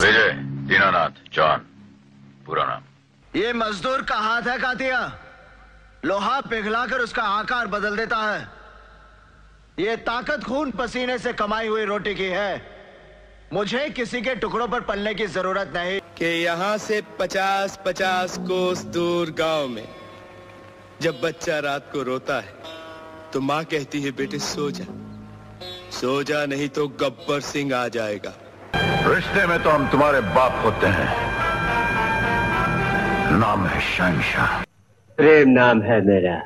विजय, Dinanath, John, पूरा नाम। ये मजदूर का हाथ है कातिया, लोहा पिघलाकर उसका आकार बदल देता है। ये ताकत खून पसीने से कमाई हुई रोटी की है। मुझे किसी के टुकड़ों पर पलने की जरूरत नहीं। कि यहाँ से 50-50 कोस दूर गांव में जब बच्चा रात को रोता है तो माँ कहती है बेटे सो जा, सो जा, नहीं तो गब्बर सिंह आ जाएगा। रिश्ते में तो हम तुम्हारे बाप होते हैं। नाम है शहंशाह। प्रेम नाम है मेरा,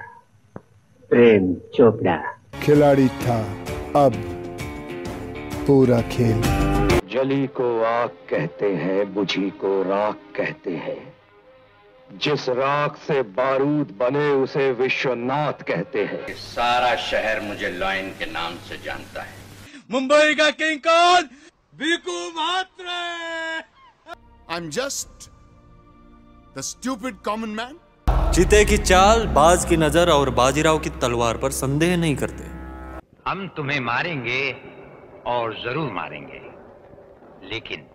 प्रेम चोपड़ा। खिलाड़ी था, अब पूरा खेल। जली को आग कहते हैं, बुझी को राख कहते हैं। जिस राख से बारूद बने उसे विश्वनाथ कहते हैं। सारा शहर मुझे लॉयन के नाम से जानता है। मुंबई का किंग कौन? वीकू Mhatre. I'm just the stupid common man. चीते की चाल, बाज की नजर और बाजीराव की तलवार पर संदेह नहीं करते। हम तुम्हें मारेंगे और जरूर मारेंगे, लेकिन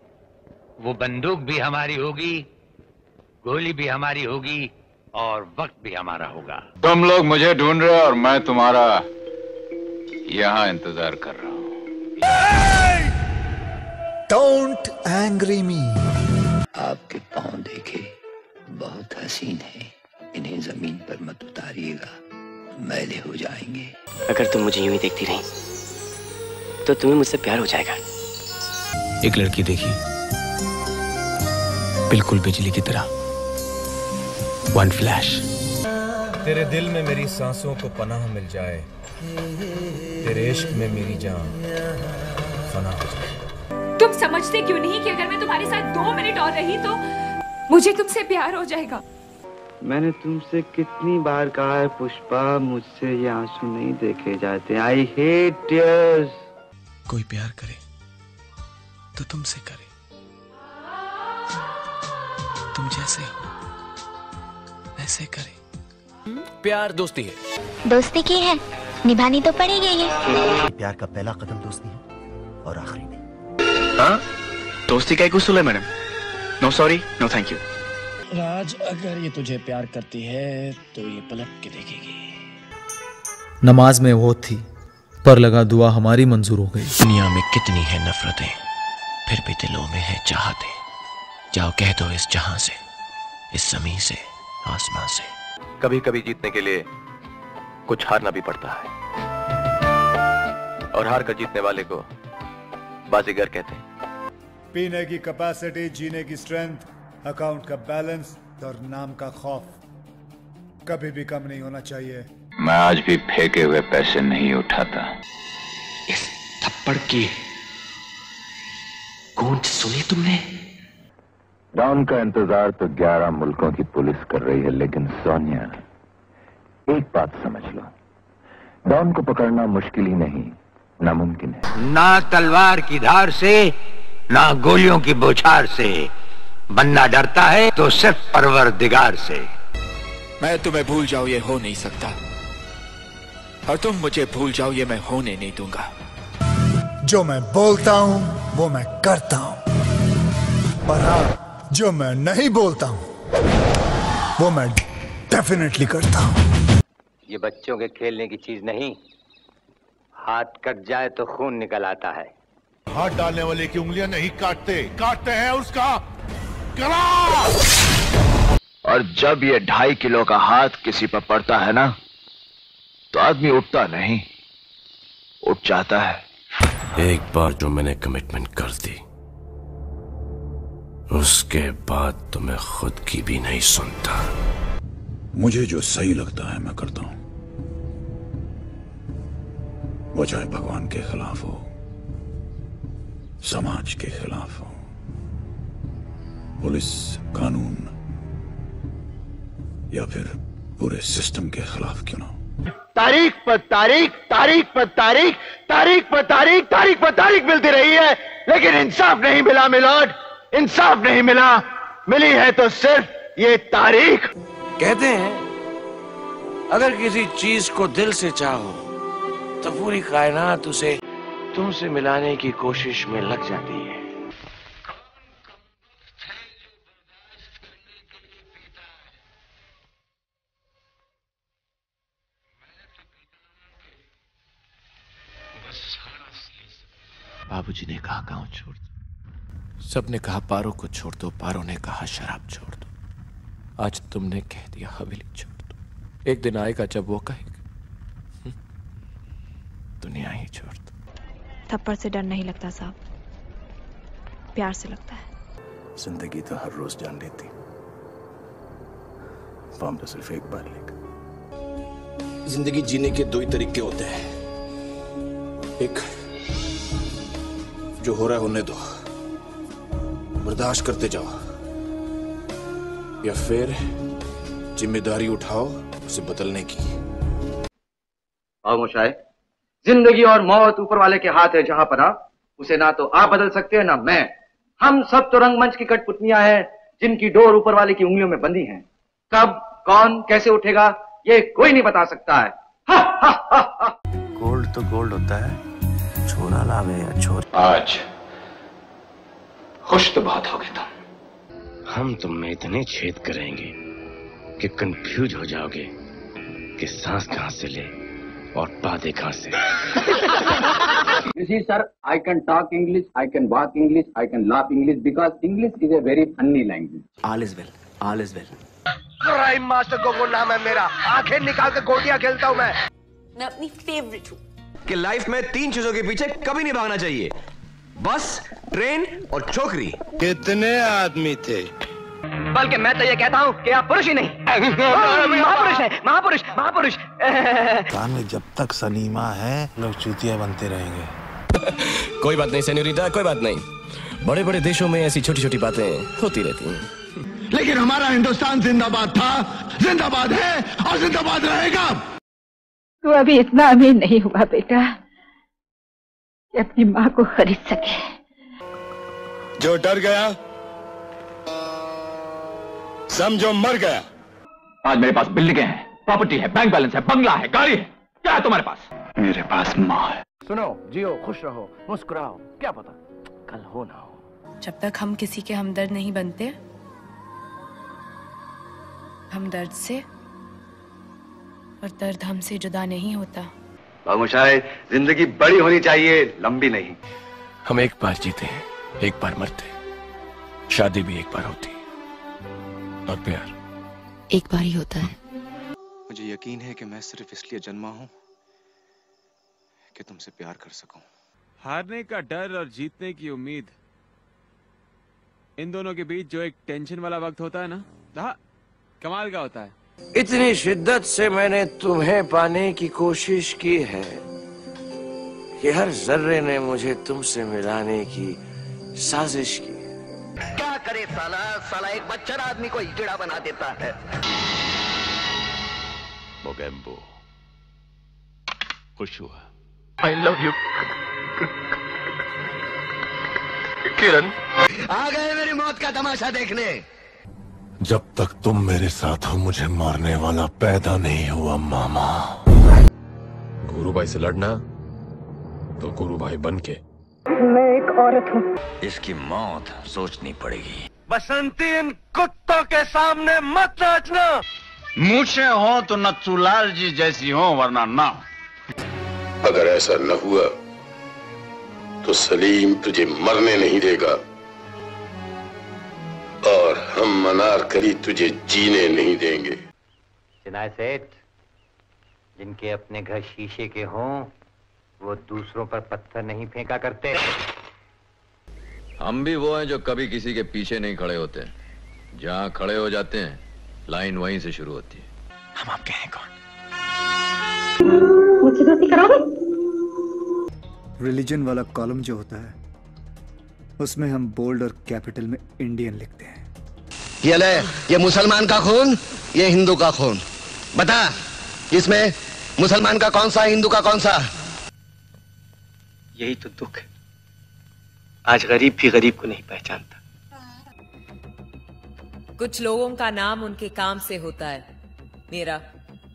वो बंदूक भी हमारी होगी, गोली भी हमारी होगी और वक्त भी हमारा होगा। तुम लोग मुझे ढूंढ रहे हो और मैं तुम्हारा यहाँ इंतजार कर रहा हूँ। Don't angry me. आपके पांव देखे, बहुत हसीन है। इन्हें जमीन पर मत उतारिएगा, मैले हो जाएंगे। अगर तुम मुझे यूं ही देखती रही तो तुम्हें मुझसे प्यार हो जाएगा। एक लड़की देखी, बिल्कुल बिजली की तरह, वन फ्लैश। तेरे दिल में मेरी सांसों को पनाह मिल जाए, तेरे इश्क में मेरी जान फना हो जाए। तुम समझते क्यों नहीं कि अगर मैं तुम्हारे साथ 2 मिनट और रही तो मुझे तुमसे प्यार हो जाएगा। मैंने तुमसे कितनी बार कहा है पुष्पा, मुझसे ये आंसू नहीं देखे जाते। I hate tears. कोई प्यार करे तो तुमसे करे, तुम जैसे हो वैसे करे। प्यार दोस्ती है। दोस्ती की है, निभानी तो पड़ेगी ये। प्यार का पहला कदम दोस्ती है और आखिरी नहीं। हाँ? दोस्ती का एक उसूल है madam. No sorry, no thank you. Raj, अगर ये तुझे प्यार करती है तो ये पलट के देखेगी। नमाज में वो थी, पर लगा दुआ हमारी मंजूर हो गई। दुनिया में कितनी है नफरतें, फिर भी दिलों में है चाहते। जाओ कह दो इस जहां से, इस जमीन से, आसमां से। कभी कभी जीतने के लिए कुछ हारना भी पड़ता है, और हार कर जीतने वाले को बाजीगर कहते हैं। पीने की कैपेसिटी, जीने की स्ट्रेंथ, अकाउंट का बैलेंस और नाम का खौफ कभी भी कम नहीं होना चाहिए। मैं आज भी फेंके हुए पैसे नहीं उठाता। इस थप्पड़ की गूंज सुनी तुमने? डॉन का इंतजार तो 11 मुल्कों की पुलिस कर रही है, लेकिन सोनिया, एक बात समझ लो, डॉन को पकड़ना मुश्किल ही नहीं, नामुमकिन है। ना तलवार की धार से, ना गोलियों की बौछार से बनना डरता है तो सिर्फ परवरदिगार से। मैं तुम्हें भूल जाऊं ये हो नहीं सकता, और तुम मुझे भूल जाओ ये मैं होने नहीं दूंगा। जो मैं बोलता हूँ वो मैं करता हूँ, और हाँ, जो मैं नहीं बोलता हूँ वो मैं डेफिनेटली करता हूँ। ये बच्चों के खेलने की चीज नहीं, हाथ कट जाए तो खून निकल आता है। हाथ डालने वाले की उंगलियां नहीं काटते, काटते हैं उसका गला। और जब ये 2.5 किलो का हाथ किसी पर पड़ता है ना, तो आदमी उठता नहीं, उठ जाता है। एक बार जो मैंने कमिटमेंट कर दी, उसके बाद तो मैं खुद की भी नहीं सुनता। मुझे जो सही लगता है मैं करता हूँ, वो चाहे भगवान के खिलाफ हो, समाज के खिलाफ हो, पुलिस, कानून या फिर पूरे सिस्टम के खिलाफ क्यों ना हो। तारीख पर तारीख, तारीख पर तारीख, तारीख पर तारीख, तारीख पर तारीख मिलती रही है, लेकिन इंसाफ नहीं मिला मिलोड, इंसाफ नहीं मिला। मिली है तो सिर्फ ये तारीख। कहते हैं अगर किसी चीज को दिल से चाहो तो पूरी कायनात उसे तुमसे मिलाने की कोशिश में लग जाती है। बाबूजी ने कहा गांव छोड़ दो, सबने कहा पारो को छोड़ दो, पारो ने कहा शराब छोड़ दो, आज तुमने कह दिया हवेली छोड़ दो। एक दिन आएगा जब वो कहेगा दुनिया ही छोड़ दो। थप्पड़ से डर नहीं लगता साहब, प्यार से लगता है। जिंदगी तो हर रोज जान लेती, बम तो सिर्फ एक बार लेगा। जिंदगी जीने के दो ही तरीके होते हैं, एक जो हो रहा है होने दो, बर्दाश्त करते जाओ, या फिर जिम्मेदारी उठाओ उसे बदलने की। खामोश है। जिंदगी और मौत ऊपर वाले के हाथ है जहां पना, उसे ना तो आप बदल सकते हैं ना मैं। हम सब तो रंगमंच की कठपुतलियां हैं जिनकी डोर ऊपर वाले की उंगलियों में बंधी है। कब कौन कैसे उठेगा ये कोई नहीं बता सकता है। गोल्ड तो गोल्ड होता है, छोरा लावे या छोर। आज खुश तो बहुत होगे तुम। हम तुम में इतने छेद करेंगे कि कंफ्यूज हो जाओगे कि सांस कहां से ले और पादे कहां से। You see, sir, I can talk English, I can walk English, I can laugh English because English is a very funny language. All is well, all is well. Crime master Gogo नाम है मेरा, आंखें निकाल के गोटियां खेलता हूँ मैं अपनी फेवरेट हूँ कि लाइफ में 3 चीजों के पीछे कभी नहीं भागना चाहिए, बस, ट्रेन और छोकरी। कितने आदमी थे? बल्कि मैं तो ये कहता हूँ कि आप पुरुष ही नहीं महापुरुष है, महापुरुष महापुरुष। कान में जब तक सनीमा है लोग चूतिया बनते रहेंगे। कोई बात नहीं सेन्योरिटा, कोई बात नहीं। बड़े बड़े देशों में ऐसी छोटी छोटी बातें होती रहती हैं। लेकिन हमारा हिंदुस्तान जिंदाबाद था, जिंदाबाद है और जिंदाबाद रहेगा। तू अभी इतना अमीर नहीं हुआ बेटा कि अपनी माँ को खरीद सके। जो डर गया समझो मर गया। आज मेरे पास बिल्डिंगें हैं, प्रॉपर्टी है, बैंक बैलेंस है, बंगला है, गाड़ी है। क्या है तुम्हारे पास? मेरे पास माँ है। सुनो, जियो, खुश रहो, मुस्कुराओ, क्या पता कल हो ना हो। जब तक हम किसी के हमदर्द नहीं बनते, हम दर्द से और दर्द हमसे जुदा नहीं होता। खामोशाई, जिंदगी बड़ी होनी चाहिए, लंबी नहीं। हम एक बार जीते हैं, एक बार मरते, शादी भी एक बार होती और प्यार एक बार ही होता है। मुझे यकीन है कि मैं सिर्फ इसलिए जन्मा हूं कि तुमसे प्यार कर सकूं। हारने का डर और जीतने की उम्मीद, इन दोनों के बीच जो एक टेंशन वाला वक्त होता है ना, कमाल का होता है। इतनी शिद्दत से मैंने तुम्हें पाने की कोशिश की है कि हर जर्रे ने मुझे तुमसे मिलाने की साजिश की। क्या करे साला, साला एक बच्चा आदमी को कीड़ा बना देता है। मोगेम्बो, खुश हुआ। I love you, किरण। आ गए मेरी मौत का तमाशा देखने। जब तक तुम मेरे साथ हो मुझे मारने वाला पैदा नहीं हुआ मामा। गुरु भाई से लड़ना तो गुरु भाई बन के। मैं एक औरत हूँ। इसकी मौत सोचनी पड़ेगी। बसंती, इन कुत्तों के सामने मत नाचना। मूछें हो तो नथुलाल जी जैसी हो, वरना ना। अगर ऐसा न हुआ तो सलीम तुझे मरने नहीं देगा और हम अनारकली तुझे जीने नहीं देंगे। चिनाय सेठ, जिनके अपने घर शीशे के हों वो दूसरों पर पत्थर नहीं फेंका करते। हम भी वो हैं जो कभी किसी के पीछे नहीं खड़े होते, जहां खड़े हो जाते हैं लाइन वहीं से शुरू होती है। हम आपके हैं कौन? मुझसे दोस्ती करोगे? रिलीजन वाला कॉलम जो होता है उसमें हम बोल्ड और कैपिटल में इंडियन लिखते हैं। ये ले, ये मुसलमान का खून, ये हिंदू का खून। बता, इसमें मुसलमान का कौन सा, हिंदू का कौन सा? यही तो दुख है, आज गरीब भी गरीब को नहीं पहचानता। कुछ लोगों का नाम उनके काम से होता है, मेरा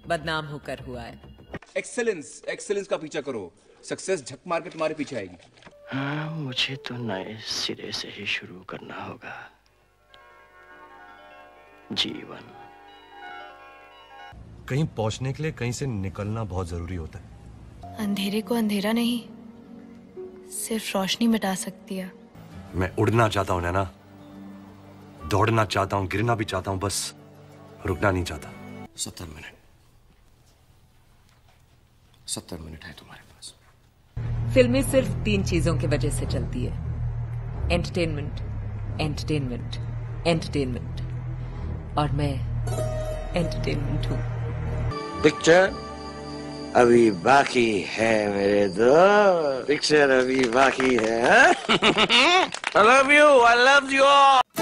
बदनाम होकर हुआ है। एक्सेलेंस, एक्सेलेंस का पीछा करो, सक्सेस झक मार के तुम्हारे पीछे आएगी। हाँ, मुझे तो नए सिरे से ही शुरू करना होगा जीवन। कहीं पहुंचने के लिए कहीं से निकलना बहुत जरूरी होता है। अंधेरे को अंधेरा नहीं, सिर्फ रोशनी मिटा सकती है। मैं उड़ना चाहता हूँ नैना, दौड़ना चाहता हूँ, गिरना भी चाहता हूँ, बस रुकना नहीं चाहता। 70 मिनट 70 मिनट है तुम्हारे पास। फिल्में सिर्फ 3 चीजों की वजह से चलती है, एंटरटेनमेंट, एंटरटेनमेंट, एंटरटेनमेंट, और मैं एंटरटेनमेंट हूँ। पिक्चर अभी बाकी है मेरे दोस्त, पिक्चर अभी बाकी है। I love you, I love you all.